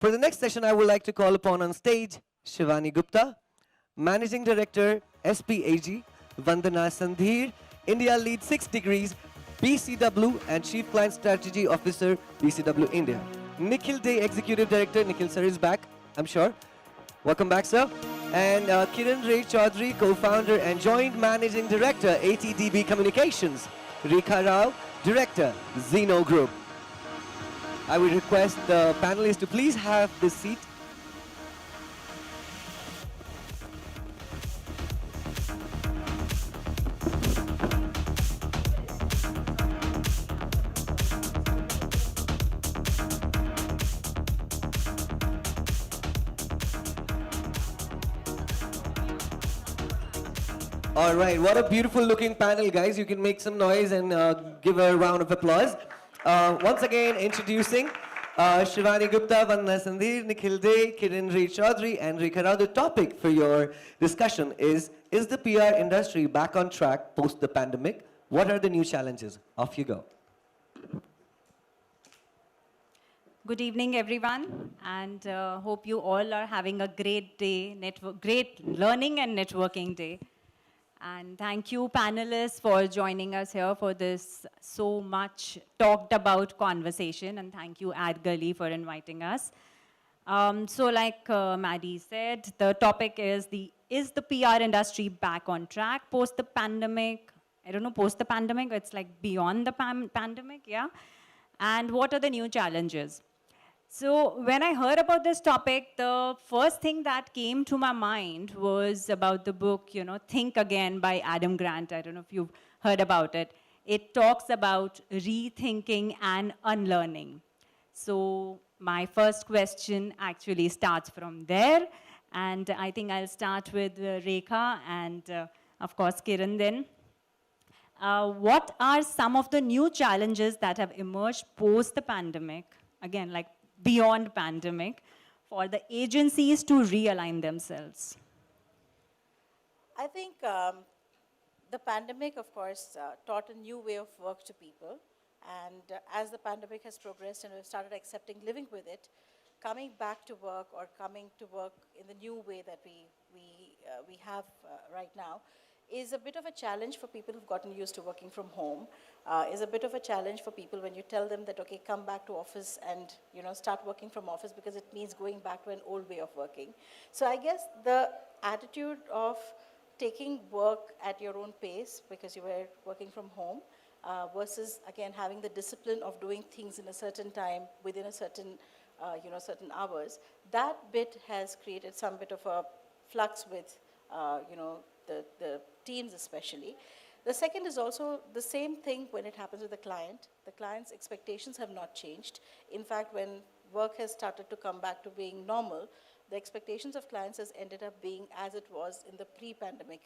For the next session, I would like to call upon on stage Shivani Gupta, Managing Director, SPAG, Vandana Sandhir, India Lead 6 Degrees, BCW, and Chief Client Strategy Officer, BCW India. Nikhil Day, Executive Director. Nikhil sir is back, I'm sure. Welcome back, sir. And Kiran Ray Chaudhary, Co-Founder and Joint Managing Director, ATDB Communications. Rekha Rao, Director, Zeno Group. I would request the panelists to please have this seat. All right, what a beautiful looking panel, guys. You can make some noise and give a round of applause. Once again, introducing Shivani Gupta, Vandana Sandhir, Nikhil Day, Kiran Ray Chaudhary, and Rekha Rao. The topic for your discussion is the PR industry back on track post the pandemic? What are the new challenges? Off you go. Good evening, everyone, and hope you all are having a great day, great learning and networking day. And thank you, panelists, for joining us here for this so much talked about conversation. And thank you, Ad Gully, for inviting us. So like Maddie said, the topic is the PR industry back on track post the pandemic? I don't know, post the pandemic, it's like beyond the pandemic, yeah? And what are the new challenges? So when I heard about this topic, the first thing that came to my mind was about the book, Think Again by Adam Grant. I don't know if you've heard about it. It talks about rethinking and unlearning. So my first question actually starts from there. And I think I'll start with Rekha and, of course, Kiran then. What are some of the new challenges that have emerged post the pandemic? Again, like beyond pandemic, for the agencies to realign themselves? I think the pandemic, of course, taught a new way of work to people. And as the pandemic has progressed and we've started accepting living with it, coming back to work or coming to work in the new way that we have right now is a bit of a challenge for people who've gotten used to working from home, is a bit of a challenge for people when you tell them that, okay, come back to office and start working from office, because it means going back to an old way of working. So I guess the attitude of taking work at your own pace because you were working from home versus, again, having the discipline of doing things in a certain time within a certain, certain hours, that bit has created some bit of a flux with, the teams especially. The second is also the same thing when it happens with the client. The client's expectations have not changed. In fact, when work has started to come back to being normal, the expectations of clients has ended up being as it was in the pre-pandemic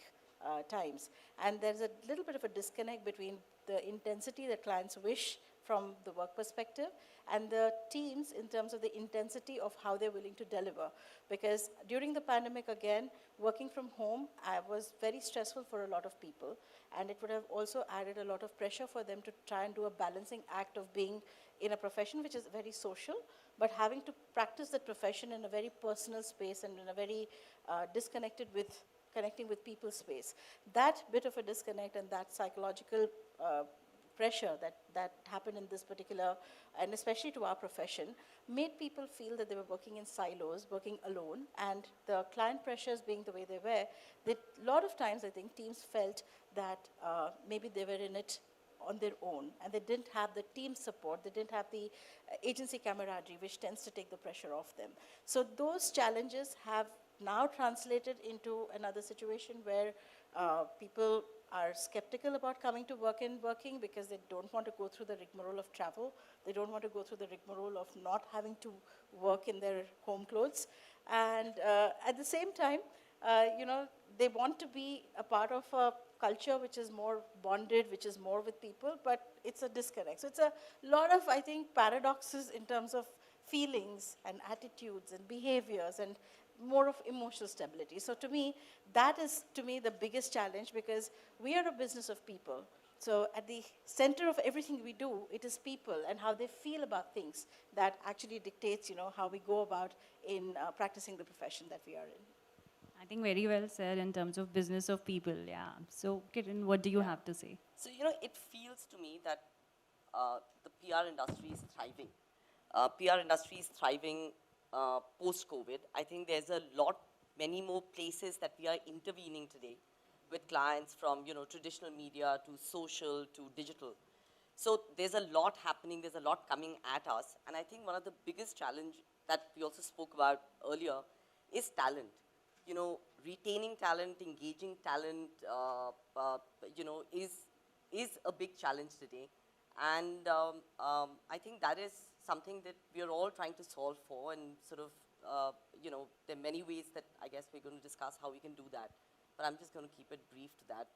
times. And there's a little bit of a disconnect between the intensity that clients wish from the work perspective and the teams in terms of the intensity of how they're willing to deliver. Because during the pandemic, again, working from home was very stressful for a lot of people, and it would have also added a lot of pressure for them to try and do a balancing act of being in a profession which is very social, but having to practice that profession in a very personal space and in a very disconnected with connecting with people space. That bit of a disconnect and that psychological pressure that happened in this particular, and especially to our profession, made people feel that they were working in silos, working alone, and the client pressures being the way they were, a lot of times I think teams felt that maybe they were in it on their own, and they didn't have the team support, they didn't have the agency camaraderie, which tends to take the pressure off them. So those challenges have now translated into another situation where people are skeptical about coming to work and working because they don't want to go through the rigmarole of travel. They don't want to go through the rigmarole of not having to work in their home clothes. And at the same time, they want to be a part of a culture which is more bonded, which is more with people, but it's a disconnect. So it's a lot of, I think, paradoxes in terms of feelings and attitudes and behaviors and more of emotional stability. So to me, that is, the biggest challenge, because we are a business of people. So at the center of everything we do, it is people and how they feel about things that actually dictates, how we go about in practicing the profession that we are in. I think very well said in terms of business of people. Yeah. So, Kiran, what do you have to say? So, it feels to me that the PR industry is thriving. PR industry is thriving post-COVID. I think there's many more places that we are intervening today with clients from, traditional media to social to digital. So there's a lot happening, there's a lot coming at us. And I think one of the biggest challenge that we also spoke about earlier is talent. Retaining talent, engaging talent, is a big challenge today. And I think that is something that we are all trying to solve for, and sort of, there are many ways that I guess we're going to discuss how we can do that. But I'm just going to keep it brief to that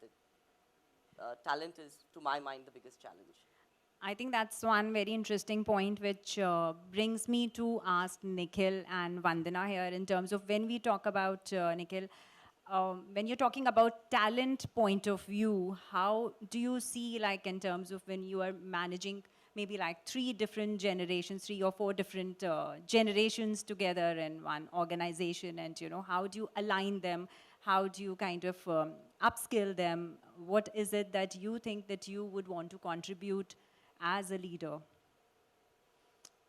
talent is, to my mind, the biggest challenge. I think that's one very interesting point, which brings me to ask Nikhil and Vandana here in terms of when we talk about, Nikhil, when you're talking about talent point of view, how do you see, like, in terms of when you are managing maybe like 3 different generations, 3 or 4 different generations together in one organization, and, how do you align them? How do you kind of upskill them? What is it that you think that you would want to contribute as a leader?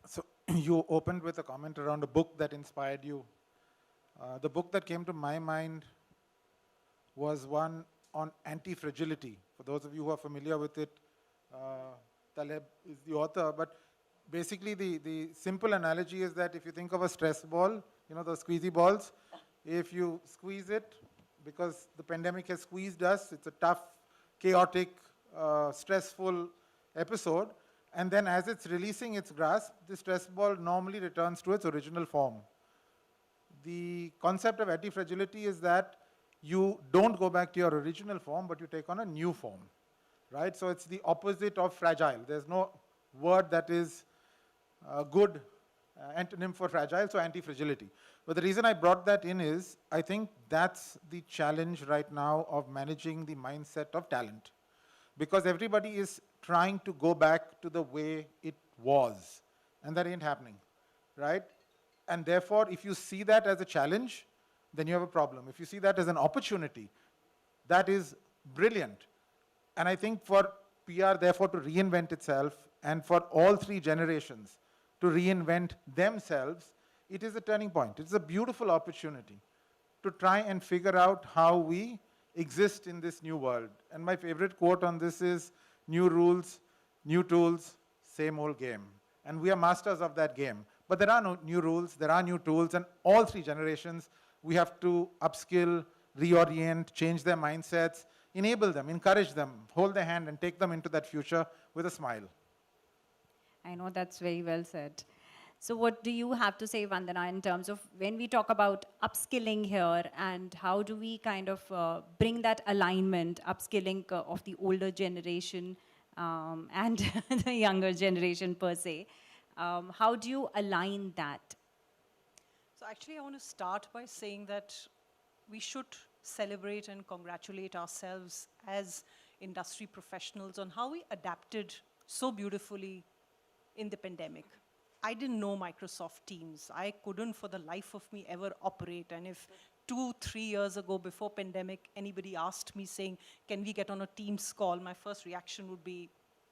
So you opened with a comment around a book that inspired you. The book that came to my mind was one on anti-fragility. For those of you who are familiar with it, Taleb is the author, but basically the simple analogy is that if you think of a stress ball, those squeezy balls, if you squeeze it, because the pandemic has squeezed us, it's a tough, chaotic, stressful episode, and then as it's releasing its grasp, the stress ball normally returns to its original form. The concept of anti-fragility is that you don't go back to your original form, but you take on a new form, right? So it's the opposite of fragile. There's no word that is a good antonym for fragile, so anti-fragility. But the reason I brought that in is, I think that's the challenge right now of managing the mindset of talent. Because everybody is trying to go back to the way it was, and that ain't happening, right? And therefore, if you see that as a challenge, then you have a problem. If you see that as an opportunity, that is brilliant. And I think for PR, therefore, to reinvent itself, and for all 3 generations to reinvent themselves, it is a turning point. It's a beautiful opportunity to try and figure out how we exist in this new world. And my favorite quote on this is, new rules, new tools, same old game. And we are masters of that game. But there are no new rules, there are new tools, and all 3 generations, we have to upskill, reorient, change their mindsets, enable them, encourage them, hold their hand, and take them into that future with a smile. I know that's very well said. So what do you have to say, Vandana, in terms of when we talk about upskilling here, and how do we kind of bring that alignment, upskilling of the older generation and the younger generation per se? How do you align that? So actually, I want to start by saying that we should celebrate and congratulate ourselves as industry professionals on how we adapted so beautifully in the pandemic. I didn't know Microsoft Teams. I couldn't for the life of me ever operate. And if 2-3 years ago, before pandemic, anybody asked me saying, can we get on a Teams call? My first reaction would be,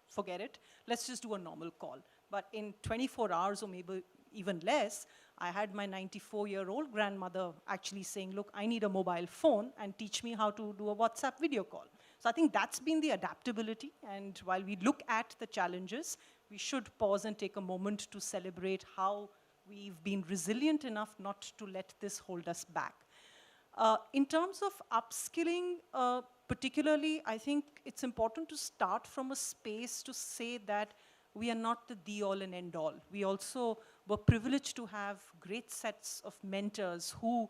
forget it. Let's just do a normal call. But in 24 hours or maybe even less, I had my 94-year-old grandmother actually saying, look, I need a mobile phone and teach me how to do a WhatsApp video call. So I think that's been the adaptability. And while we look at the challenges, we should pause and take a moment to celebrate how we've been resilient enough not to let this hold us back. In terms of upskilling, particularly, I think it's important to start from a space to say that we are not the be-all and end-all. We also were privileged to have great sets of mentors who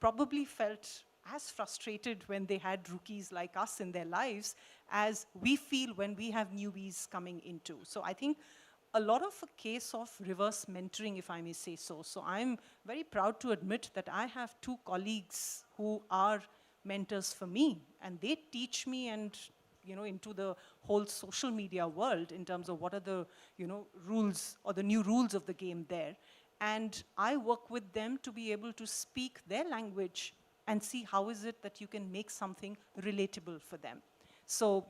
probably felt as frustrated when they had rookies like us in their lives as we feel when we have newbies coming into. So I think a lot of a case of reverse mentoring, if I may say so. So I'm very proud to admit that I have 2 colleagues who are mentors for me, and they teach me and into the whole social media world in terms of what are the, rules or the new rules of the game there. And I work with them to be able to speak their language and see how is it that you can make something relatable for them. So,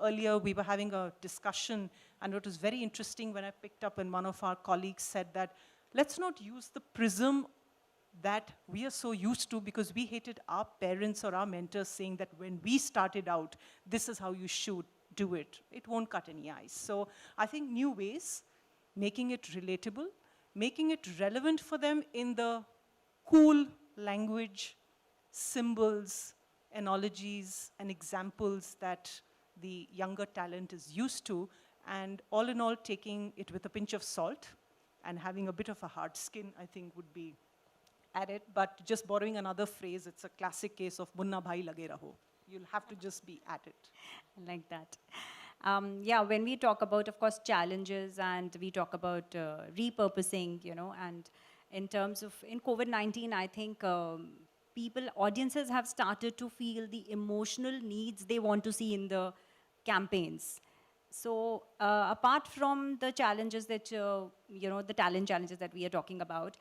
earlier we were having a discussion, and it was very interesting when I picked up and one of our colleagues said that, let's not use the prism that we are so used to because we hated our parents or our mentors saying that when we started out, this is how you should do it. It won't cut any ice. So I think new ways, making it relatable, making it relevant for them in the cool language, symbols, analogies, and examples that the younger talent is used to, and all in all, taking it with a pinch of salt and having a bit of a hard skin, I think would be at it. But just borrowing another phrase, it's a classic case of munna bhai lage raho. You'll have to just be at it. Like that. Yeah, when we talk about, of course, challenges and we talk about repurposing, and in terms of, in COVID-19, I think audiences have started to feel the emotional needs they want to see in the campaigns. So apart from the challenges that, the talent challenges that we are talking about,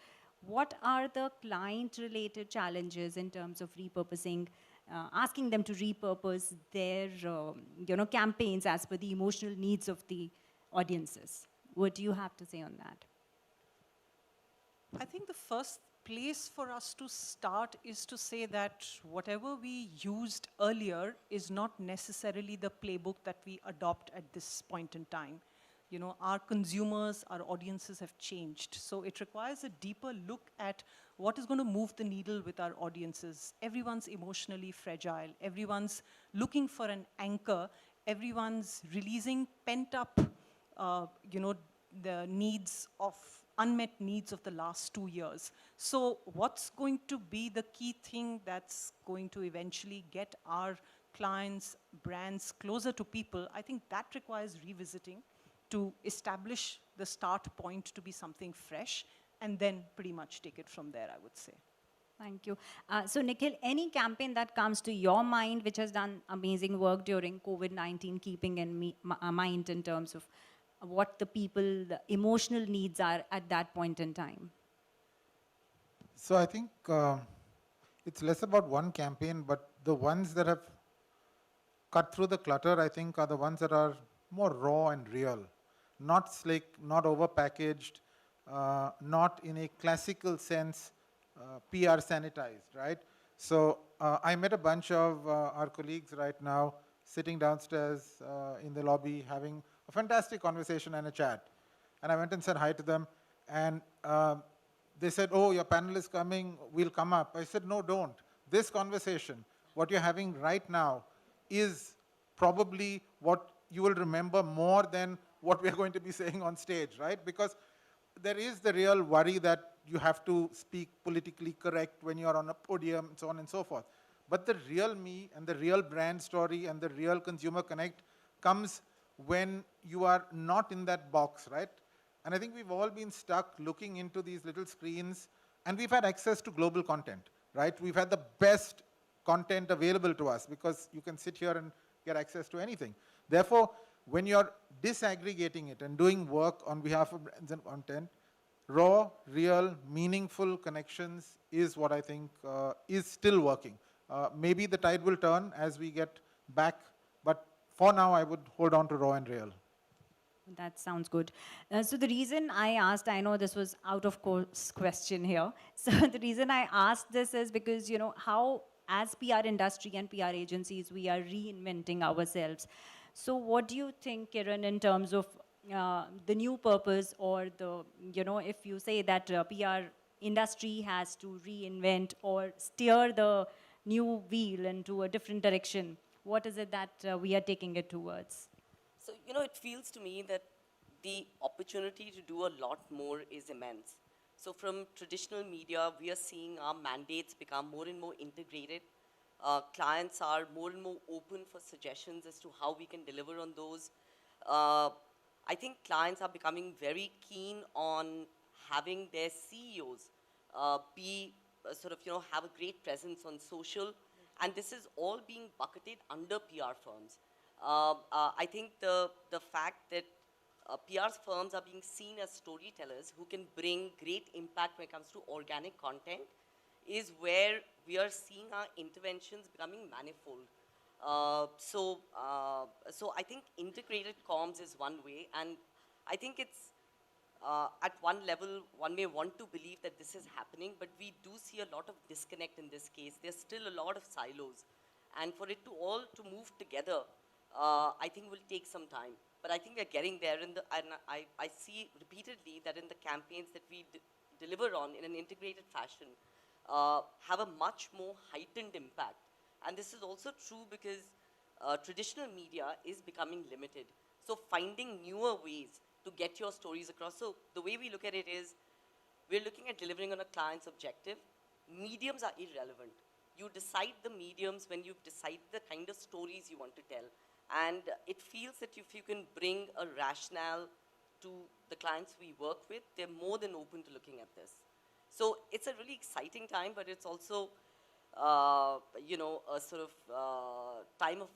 what are the client-related challenges in terms of repurposing, asking them to repurpose their, campaigns as per the emotional needs of the audiences? What do you have to say on that? I think the first place for us to start is to say that whatever we used earlier is not necessarily the playbook that we adopt at this point in time. Our consumers, our audiences have changed. So it requires a deeper look at what is going to move the needle with our audiences. Everyone's emotionally fragile. Everyone's looking for an anchor. Everyone's releasing pent-up, the needs of unmet needs of the last 2 years. So what's going to be the key thing that's going to eventually get our clients, brands closer to people? I think that requires revisiting to establish the start point to be something fresh, and then pretty much take it from there, I would say. Thank you. So Nikhil, any campaign that comes to your mind which has done amazing work during COVID-19, keeping in mind in terms of what the the emotional needs are at that point in time? So I think it's less about one campaign, but the ones that have cut through the clutter, I think, are the ones that are more raw and real. Not slick, not overpackaged, not in a classical sense PR sanitized, right? So I met a bunch of our colleagues right now sitting downstairs in the lobby having a fantastic conversation and a chat. And I went and said hi to them, and they said, oh, your panel is coming, we'll come up. I said, no, don't. This conversation, what you're having right now, is probably what you will remember more than what we're going to be saying on stage, right? Because there is the real worry that you have to speak politically correct when you're on a podium, and so on and so forth. But the real me and the real brand story and the real consumer connect comes when you are not in that box, right? And I think we've all been stuck looking into these little screens, and we've had access to global content, right? We've had the best content available to us because you can sit here and get access to anything. Therefore, when you're disaggregating it and doing work on behalf of brands and content, raw, real, meaningful connections is what I think is still working. Maybe the tide will turn as we get back, but for now I would hold on to raw and real. That sounds good. So the reason I asked, I know this was out of course question here. So the reason I asked this is because, how as PR industry and PR agencies, we are reinventing ourselves. So what do you think, Kiran, in terms of the new purpose, or the, if you say that PR industry has to reinvent or steer the new wheel into a different direction, what is it that we are taking it towards? So, it feels to me that the opportunity to do a lot more is immense. So from traditional media, we are seeing our mandates become more and more integrated. Clients are more and more open for suggestions as to how we can deliver on those. I think clients are becoming very keen on having their CEOs have a great presence on social. And this is all being bucketed under PR firms. I think the fact that PR firms are being seen as storytellers who can bring great impact when it comes to organic content is where we are seeing our interventions becoming manifold. So I think integrated comms is one way, and I think it's at one level, one may want to believe that this is happening, but we do see a lot of disconnect in this case. There's still a lot of silos, and for it to all to move together, I think will take some time. But I think we're getting there, and I see repeatedly that in the campaigns that we deliver on in an integrated fashion, have a much more heightened impact. And this is also true because traditional media is becoming limited. So finding newer ways to get your stories across. So the way we look at it is, we're looking at delivering on a client's objective. Mediums are irrelevant. You decide the mediums when you decide the kind of stories you want to tell. And it feels that if you can bring a rationale to the clients we work with, they're more than open to looking at this. So it's a really exciting time, but it's also, a sort of time of,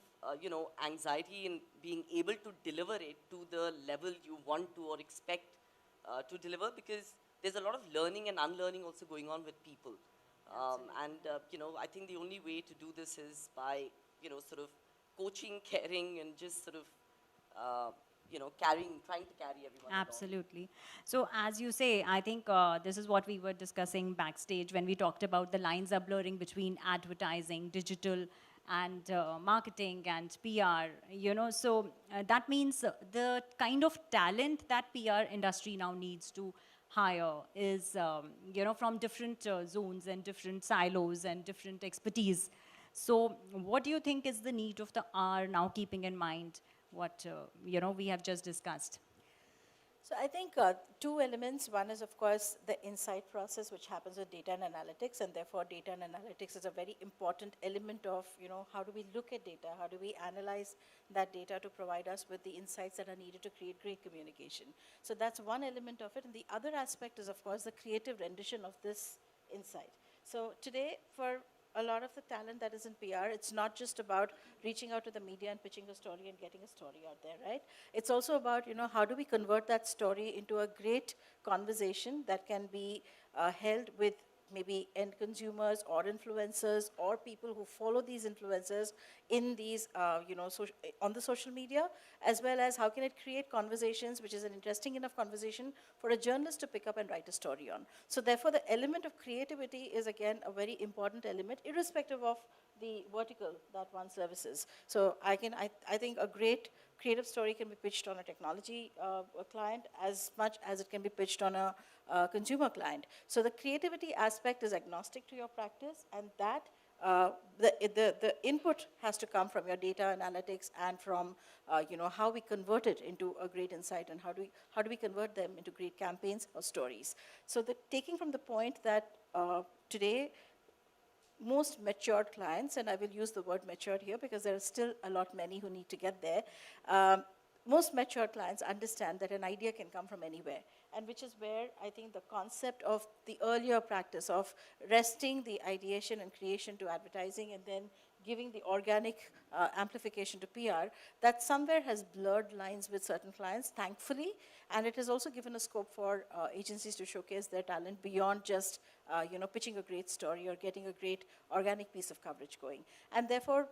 anxiety in being able to deliver it to the level you want to or expect to deliver, because there's a lot of learning and unlearning also going on with people. I think the only way to do this is by, sort of coaching, caring, and just sort of, trying to carry everyone along. Absolutely. So as you say, I think this is what we were discussing backstage when we talked about the lines are blurring between advertising, digital, and marketing and PR, so that means the kind of talent that PR industry now needs to hire is, from different zones and different silos and different expertise. So what do you think is the need of the hour now, keeping in mind what, we have just discussed? So I think two elements. One is, of course, the insight process, which happens with data and analytics, and therefore data and analytics is a very important element of, how do we look at data? How do we analyze that data to provide us with the insights that are needed to create great communication? So that's one element of it. And the other aspect is, of course, the creative rendition of this insight. So today, for a lot of the talent that is in PR, it's not just about reaching out to the media and pitching a story and getting a story out there, right? It's also about, how do we convert that story into a great conversation that can be held with maybe end consumers or influencers or people who follow these influencers in these, on the social media, as well as how can it create conversations, which is an interesting enough conversation for a journalist to pick up and write a story on. So therefore, the element of creativity is, again, a very important element, irrespective of the vertical that one services. So I think a great creative story can be pitched on a technology a client as much as it can be pitched on a consumer client. So the creativity aspect is agnostic to your practice, and that the input has to come from your data analytics and from how we convert it into a great insight, and how do we convert them into great campaigns or stories. So taking from the point that today, most matured clients, and I will use the word matured here because there are still a lot many who need to get there, most mature clients understand that an idea can come from anywhere, and which is where I think the concept of the earlier practice of resting the ideation and creation to advertising and then giving the organic amplification to PR, that somewhere has blurred lines with certain clients, thankfully, and it has also given a scope for agencies to showcase their talent beyond just pitching a great story or getting a great organic piece of coverage going. And therefore,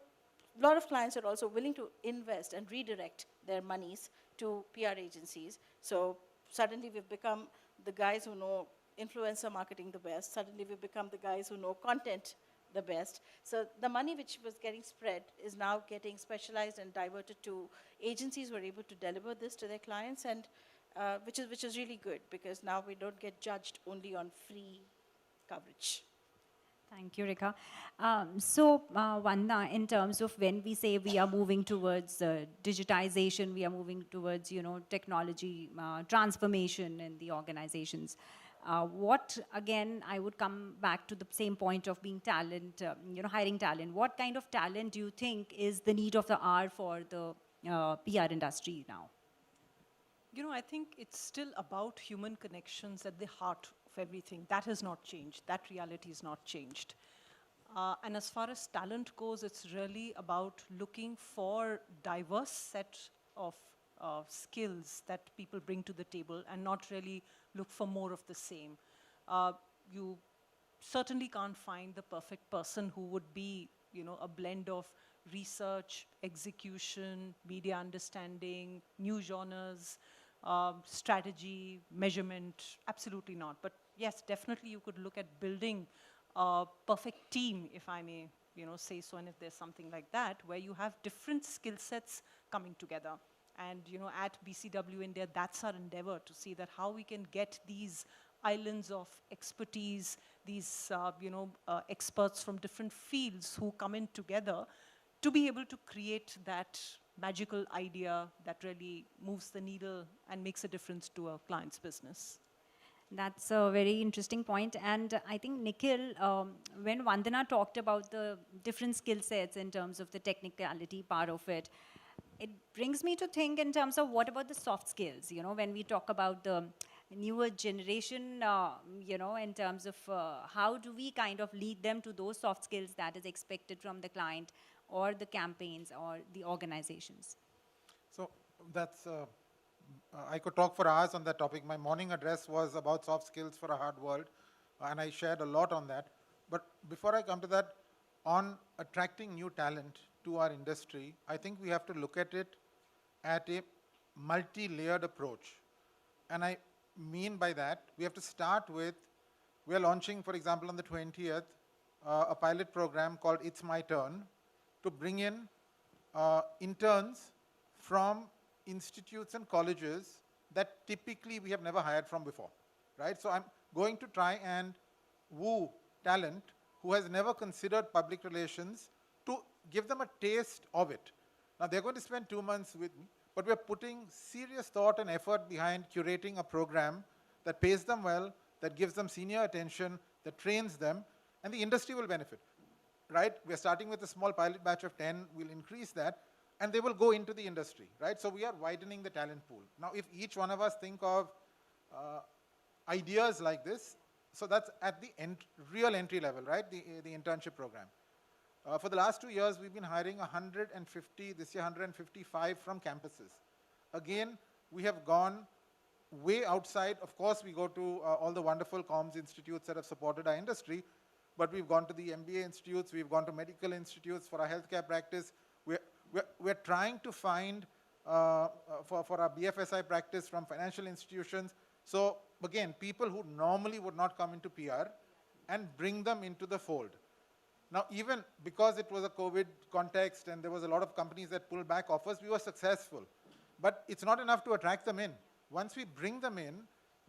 a lot of clients are also willing to invest and redirect their monies to PR agencies. So suddenly we've become the guys who know influencer marketing the best. Suddenly we've become the guys who know content the best. So the money which was getting spread is now getting specialized and diverted to agencies who are able to deliver this to their clients, and which is really good, because now we don't get judged only on free coverage. Thank you, Rekha. Vanda, in terms of when we say we are moving towards digitization, we are moving towards, technology transformation in the organizations. What, again, I would come back to the same point of being talent, hiring talent. What kind of talent do you think is the need of the hour for the PR industry now? I think it's still about human connections at the heart of everything. That has not changed. That reality has not changed. And as far as talent goes, it's really about looking for diverse set of skills that people bring to the table and not really look for more of the same. You certainly can't find the perfect person who would be, a blend of research, execution, media understanding, new genres, strategy, measurement. Absolutely not. But yes, definitely you could look at building a perfect team, if I may, say so, and if there's something like that, where you have different skill sets coming together. And at BCW India, that's our endeavor, to see that how we can get these islands of expertise, these experts from different fields who come in together to be able to create that magical idea that really moves the needle and makes a difference to a client's business. That's a very interesting point. And I think, Nikhil, when Vandana talked about the different skill sets in terms of the technicality part of it, it brings me to think in terms of what about the soft skills, when we talk about the newer generation, in terms of how do we kind of lead them to those soft skills that is expected from the client or the campaigns or the organizations? So that's, I could talk for hours on that topic. My morning address was about soft skills for a hard world, and I shared a lot on that. But before I come to that, on attracting new talent to our industry, I think we have to look at it at a multi-layered approach. And I mean by that, we have to start with, we are launching, for example, on the 20th, a pilot program called It's My Turn, to bring in interns from institutes and colleges that typically we have never hired from before, right? So I'm going to try and woo talent who has never considered public relations to give them a taste of it. Now they're going to spend 2 months with me, but we're putting serious thought and effort behind curating a program that pays them well, that gives them senior attention, that trains them, and the industry will benefit, right? We're starting with a small pilot batch of 10, we'll increase that, and they will go into the industry, right? So we are widening the talent pool. Now, if each one of us think of ideas like this, so that's at the real entry level, right? The internship program. For the last 2 years, we've been hiring 150, this year 155 from campuses. Again, we have gone way outside. Of course, we go to all the wonderful comms institutes that have supported our industry, but we've gone to the MBA institutes, we've gone to medical institutes for our healthcare practice. We're trying to find, for our BFSI practice, from financial institutions. So again, people who normally would not come into PR, and bring them into the fold. Now, even because it was a COVID context and there was a lot of companies that pulled back offers, we were successful. But it's not enough to attract them in. Once we bring them in,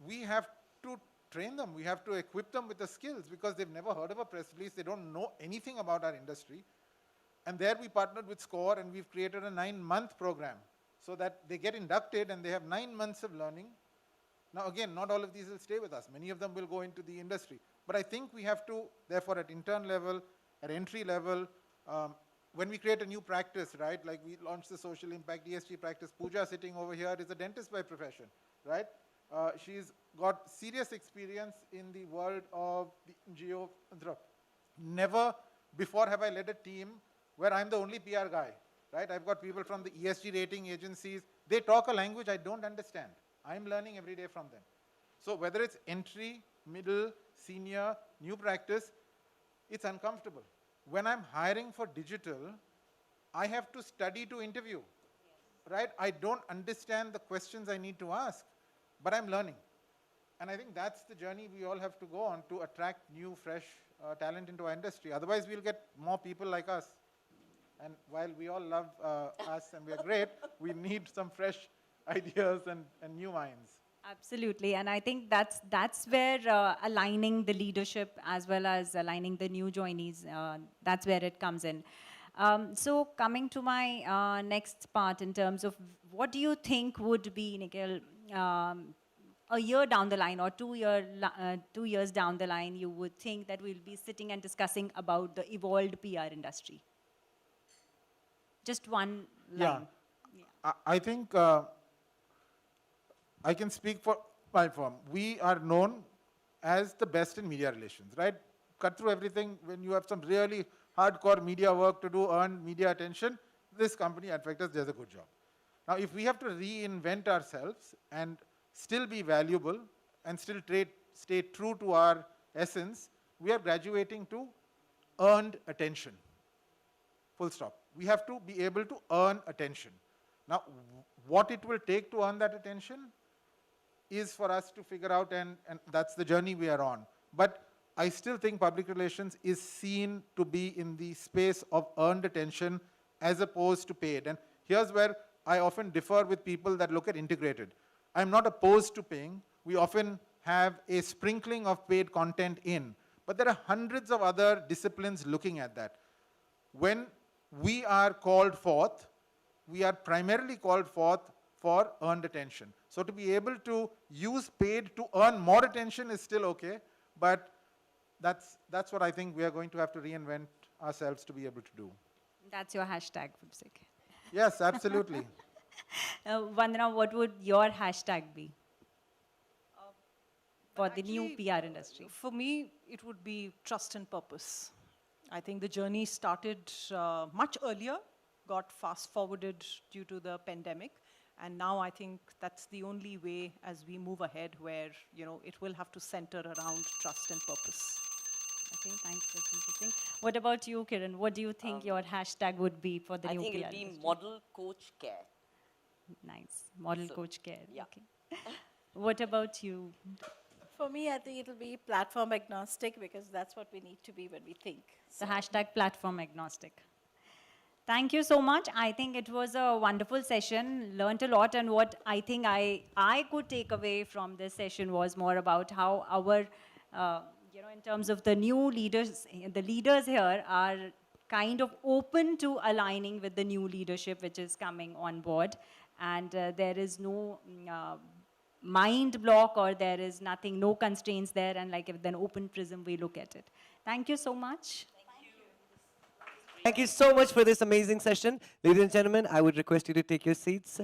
we have to train them. We have to equip them with the skills, because they've never heard of a press release. They don't know anything about our industry. And there we partnered with SCORE, and we've created a 9-month program so that they get inducted and they have 9 months of learning. Now again, not all of these will stay with us. Many of them will go into the industry. But I think we have to, therefore, at intern level, at entry level, when we create a new practice, right, like we launched the social impact ESG practice, Pooja sitting over here is a dentist by profession, right? She's got serious experience in the world of the NGO. Never before have I led a team where I'm the only PR guy, right? I've got people from the ESG rating agencies. They talk a language I don't understand. I'm learning every day from them. So whether it's entry, middle, senior, new practice, it's uncomfortable. When I'm hiring for digital, I have to study to interview, right? I don't understand the questions I need to ask, but I'm learning. And I think that's the journey we all have to go on to attract new, fresh talent into our industry. Otherwise, we'll get more people like us. And while we all love us and we're great, we need some fresh ideas and new minds. Absolutely, and I think that's where aligning the leadership as well as aligning the new joinees, that's where it comes in. So coming to my next part in terms of what do you think would be, Nikhil, a year down the line or 2 years down the line, you would think that we'll be sitting and discussing about the evolved PR industry? Just one line. Yeah. I think I can speak for my firm. We are known as the best in media relations, right? cut through everything, when you have some really hardcore media work to do, earn media attention, this company, Advectus, does a good job. Now, if we have to reinvent ourselves and still be valuable and still stay true to our essence, we are graduating to earned attention. Full stop. We have to be able to earn attention. Now, what it will take to earn that attention is for us to figure out, and that's the journey we are on. But I still think public relations is seen to be in the space of earned attention as opposed to paid. And here's where I often differ with people that look at integrated. I'm not opposed to paying. We often have a sprinkling of paid content in, but there are hundreds of other disciplines looking at that. When we are called forth, we are primarily called forth for earned attention. So to be able to use paid to earn more attention is still okay, but that's what I think we are going to have to reinvent ourselves to be able to do. That's your hashtag, Vipsik. Yes, absolutely. Vandana, what would your hashtag be for the new Actually, PR industry? For me, it would be trust and purpose. I think the journey started much earlier, got fast forwarded due to the pandemic. And now I think that's the only way as we move ahead where, it will have to center around trust and purpose. Okay, thanks. That's interesting. What about you, Kiran? What do you think your hashtag would be for the I new think PR it'll be industry? model coach care. Nice. Model So, coach care. yeah. Okay. What about you? For me, I think it'll be platform agnostic because that's what we need to be when we think. The hashtag platform agnostic. Thank you so much. I think it was a wonderful session. Learned a lot, and what I think I could take away from this session was more about how our, in terms of the new leaders, the leaders here are kind of open to aligning with the new leadership which is coming on board, and there is no mind block or there is nothing, no constraints there, and like with an open prism we look at it. Thank you so much. Thank you so much for this amazing session. Ladies and gentlemen, I would request you to take your seats.